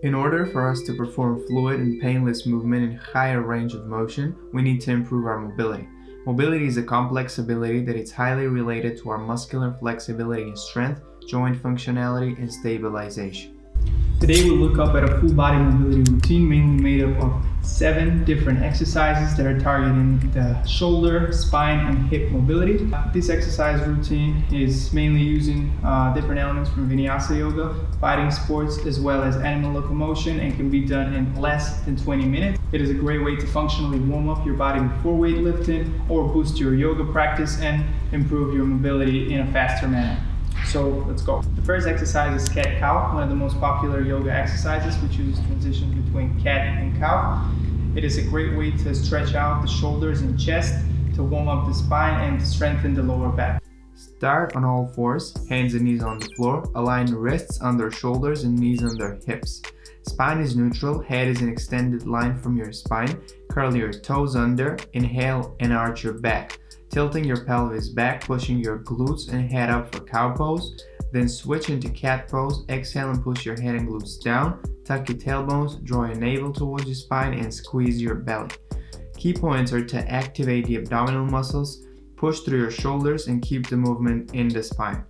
In order for us to perform fluid and painless movement in higher range of motion, we need to improve our mobility. Mobility is a complex ability that is highly related to our muscular flexibility and strength, joint functionality, and stabilization. Today we'll look up at a full body mobility routine mainly made up of 7 different exercises that are targeting the shoulder, spine, and hip mobility. This exercise routine is mainly using different elements from Vinyasa yoga, fighting sports, as well as animal locomotion, and can be done in less than 20 minutes. It is a great way to functionally warm up your body before weightlifting or boost your yoga practice and improve your mobility in a faster manner. So let's go. The first exercise is cat-cow, one of the most popular yoga exercises, which uses transitions between cat and cow. It is a great way to stretch out the shoulders and chest, to warm up the spine, and to strengthen the lower back. Start on all fours, hands and knees on the floor. Align wrists under shoulders and knees under hips. Spine is neutral, head is an extended line from your spine. Curl your toes under, inhale and arch your back. Tilting your pelvis back, pushing your glutes and head up for cow pose. Then switch into cat pose, exhale and push your head and glutes down. Tuck your tailbones, draw your navel towards your spine and squeeze your belly. Key points are to activate the abdominal muscles, push through your shoulders and keep the movement in the spine.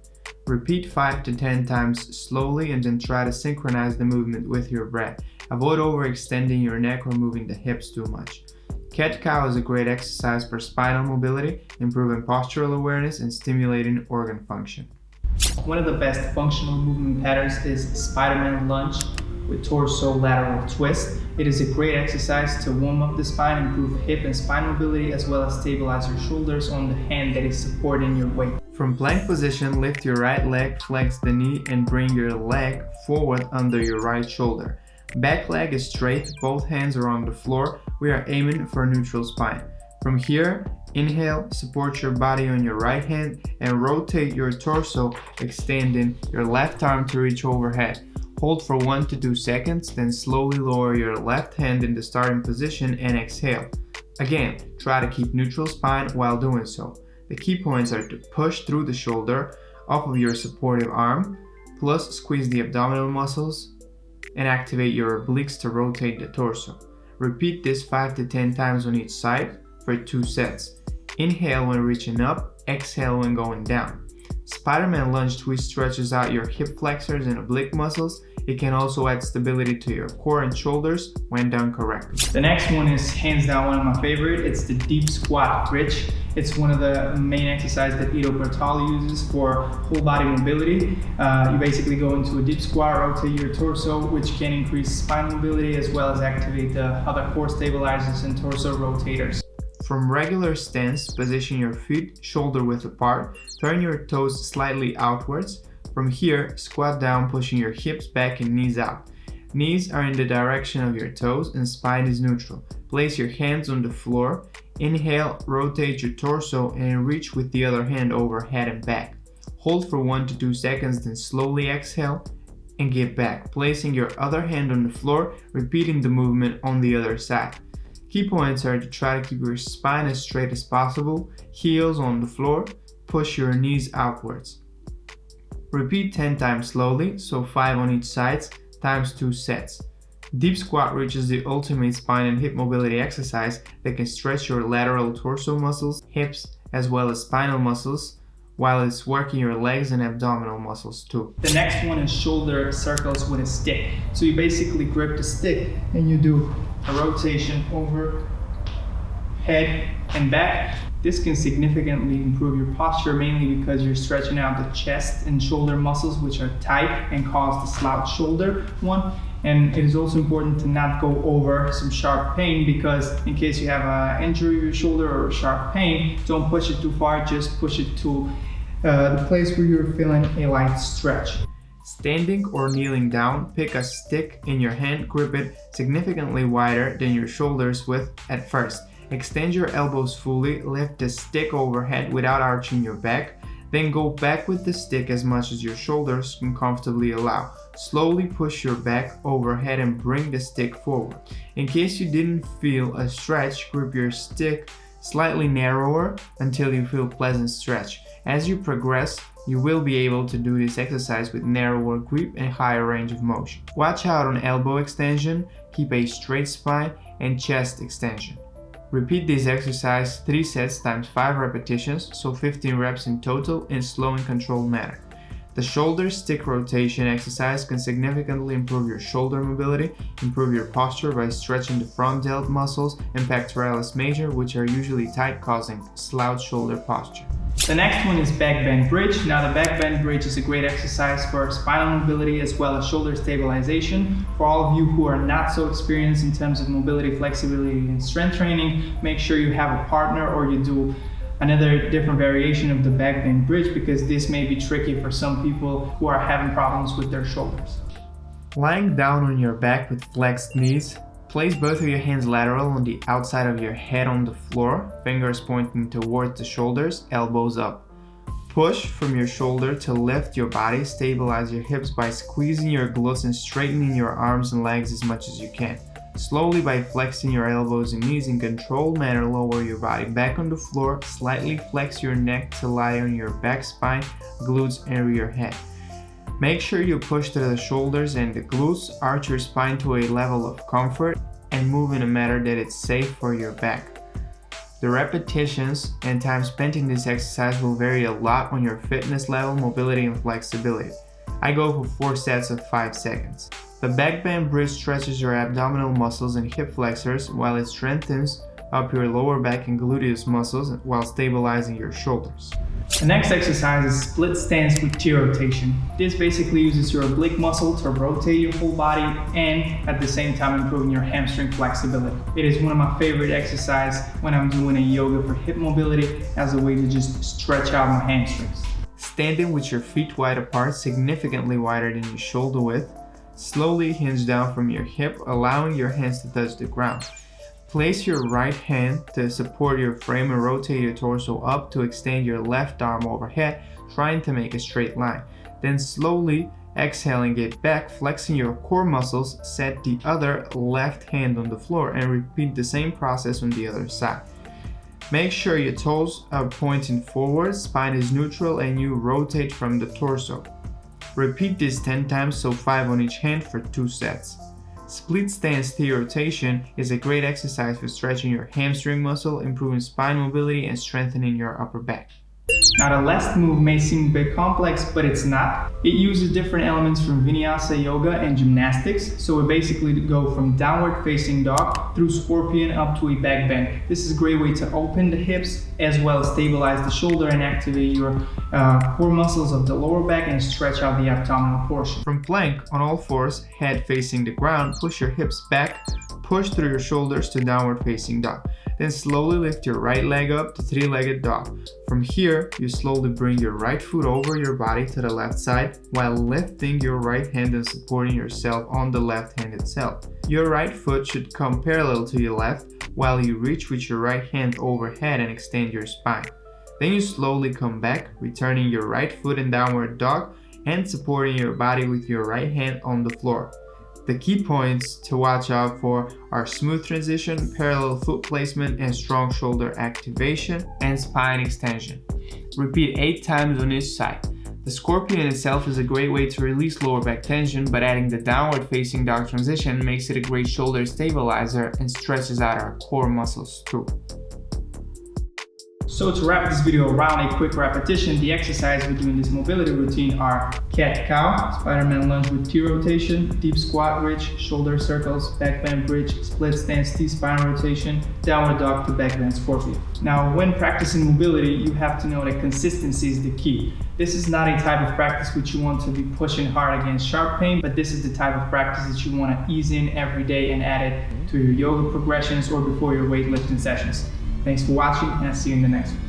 Repeat 5 to 10 times slowly and then try to synchronize the movement with your breath. Avoid overextending your neck or moving the hips too much. Cat-cow is a great exercise for spinal mobility, improving postural awareness and stimulating organ function. One of the best functional movement patterns is Spiderman Lunge with torso lateral twist. It is a great exercise to warm up the spine, improve hip and spine mobility, as well as stabilize your shoulders on the hand that is supporting your weight. From plank position, lift your right leg, flex the knee, and bring your leg forward under your right shoulder. Back leg is straight, both hands are on the floor. We are aiming for a neutral spine. From here, inhale, support your body on your right hand and rotate your torso, extending your left arm to reach overhead. Hold for 1 to 2 seconds, then slowly lower your left hand in the starting position and exhale. Again, try to keep neutral spine while doing so. The key points are to push through the shoulder off of your supportive arm, plus squeeze the abdominal muscles and activate your obliques to rotate the torso. Repeat this 5 to 10 times on each side for 2 sets. Inhale when reaching up, exhale when going down. Spiderman lunge twist stretches out your hip flexors and oblique muscles. It can also add stability to your core and shoulders when done correctly. The next one is hands down one of my favorite. It's the deep squat bridge. It's one of the main exercises that Ido Portal uses for whole body mobility. You basically go into a deep squat, rotate your torso, which can increase spine mobility as well as activate the other core stabilizers and torso rotators. From regular stance, position your feet shoulder width apart, turn your toes slightly outwards. From here, squat down, pushing your hips back and knees out. Knees are in the direction of your toes and spine is neutral. Place your hands on the floor. Inhale, rotate your torso and reach with the other hand over head and back. Hold for 1 to 2 seconds, then slowly exhale and get back, placing your other hand on the floor, repeating the movement on the other side. Key points are to try to keep your spine as straight as possible, heels on the floor, push your knees outwards. Repeat 10 times slowly, so 5 on each side, times 2 sets. Deep squat bridge is the ultimate spine and hip mobility exercise that can stretch your lateral torso muscles, hips, as well as spinal muscles, while it's working your legs and abdominal muscles too. The next one is shoulder circles with a stick. So you basically grip the stick and you do a rotation over head and back. This can significantly improve your posture, mainly because you're stretching out the chest and shoulder muscles, which are tight and cause the slouch shoulder one. And it is also important to not go over some sharp pain, because in case you have an injury of your shoulder or a sharp pain, don't push it too far, just push it to the place where you're feeling a light stretch. Standing or kneeling down, pick a stick in your hand, grip it significantly wider than your shoulders width at first. Extend your elbows fully, lift the stick overhead without arching your back, then go back with the stick as much as your shoulders can comfortably allow. Slowly push your back overhead and bring the stick forward. In case you didn't feel a stretch, grip your stick slightly narrower until you feel pleasant stretch. As you progress, You will be able to do this exercise with narrower grip and higher range of motion. Watch out on elbow extension, keep a straight spine, and chest extension. Repeat this exercise 3 sets times 5 repetitions, so 15 reps in total in slow and controlled manner. The shoulder stick rotation exercise can significantly improve your shoulder mobility, improve your posture by stretching the front delt muscles and pectoralis major, which are usually tight, causing slouch shoulder posture. The next one is Backbend Bridge. Now the Backbend Bridge is a great exercise for spinal mobility as well as shoulder stabilization. For all of you who are not so experienced in terms of mobility, flexibility, and strength training, make sure you have a partner or you do another different variation of the Backbend Bridge, because this may be tricky for some people who are having problems with their shoulders. Lying down on your back with flexed knees, place both of your hands lateral on the outside of your head on the floor, fingers pointing towards the shoulders, elbows up. Push from your shoulder to lift your body, stabilize your hips by squeezing your glutes and straightening your arms and legs as much as you can. Slowly, by flexing your elbows and knees in controlled manner, lower your body back on the floor, slightly flex your neck to lie on your back spine, glutes, and rear head. Make sure you push to the shoulders and the glutes, arch your spine to a level of comfort, and move in a manner that is safe for your back. The repetitions and time spent in this exercise will vary a lot on your fitness level, mobility, and flexibility. I go for 4 sets of 5 seconds. The Backbend Bridge stretches your abdominal muscles and hip flexors, while it strengthens up your lower back and gluteus muscles while stabilizing your shoulders. The next exercise is split stance with T rotation. This basically uses your oblique muscle to rotate your whole body and at the same time improving your hamstring flexibility. It is one of my favorite exercises when I'm doing a yoga for hip mobility as a way to just stretch out my hamstrings. Standing with your feet wide apart, significantly wider than your shoulder width, slowly hinge down from your hip, allowing your hands to touch the ground. Place your right hand to support your frame and rotate your torso up to extend your left arm overhead, trying to make a straight line. Then slowly exhale and get back, flexing your core muscles, set the other left hand on the floor and repeat the same process on the other side. Make sure your toes are pointing forward, spine is neutral, and you rotate from the torso. Repeat this 10 times, so 5 on each hand for 2 sets. Split stance T rotation is a great exercise for stretching your hamstring muscle, improving spine mobility, and strengthening your upper back. Now the last move may seem a bit complex, but it's not. It uses different elements from Vinyasa yoga and gymnastics. So we basically go from downward facing dog through scorpion up to a back bend. This is a great way to open the hips as well as stabilize the shoulder and activate your core muscles of the lower back and stretch out the abdominal portion. From plank on all fours, head facing the ground, push your hips back, push through your shoulders to downward facing dog. Then slowly lift your right leg up to 3-legged dog. From here, you slowly bring your right foot over your body to the left side while lifting your right hand and supporting yourself on the left hand itself. Your right foot should come parallel to your left while you reach with your right hand overhead and extend your spine. Then you slowly come back, returning your right foot in downward dog and supporting your body with your right hand on the floor. The key points to watch out for are smooth transition, parallel foot placement, and strong shoulder activation and spine extension. Repeat 8 times on each side. The scorpion itself is a great way to release lower back tension, but adding the downward facing dog transition makes it a great shoulder stabilizer and stretches out our core muscles too. So to wrap this video around a quick repetition, the exercises we do in this mobility routine are cat-cow, Spiderman lunge with T rotation, deep squat ridge, shoulder circles, backbend bridge, split stance T spine rotation, downward dog to backbend scorpion. Now when practicing mobility, you have to know that consistency is the key. This is not a type of practice which you want to be pushing hard against sharp pain, but this is the type of practice that you want to ease in every day and add it to your yoga progressions or before your weightlifting sessions. Thanks for watching, and I'll see you in the next one.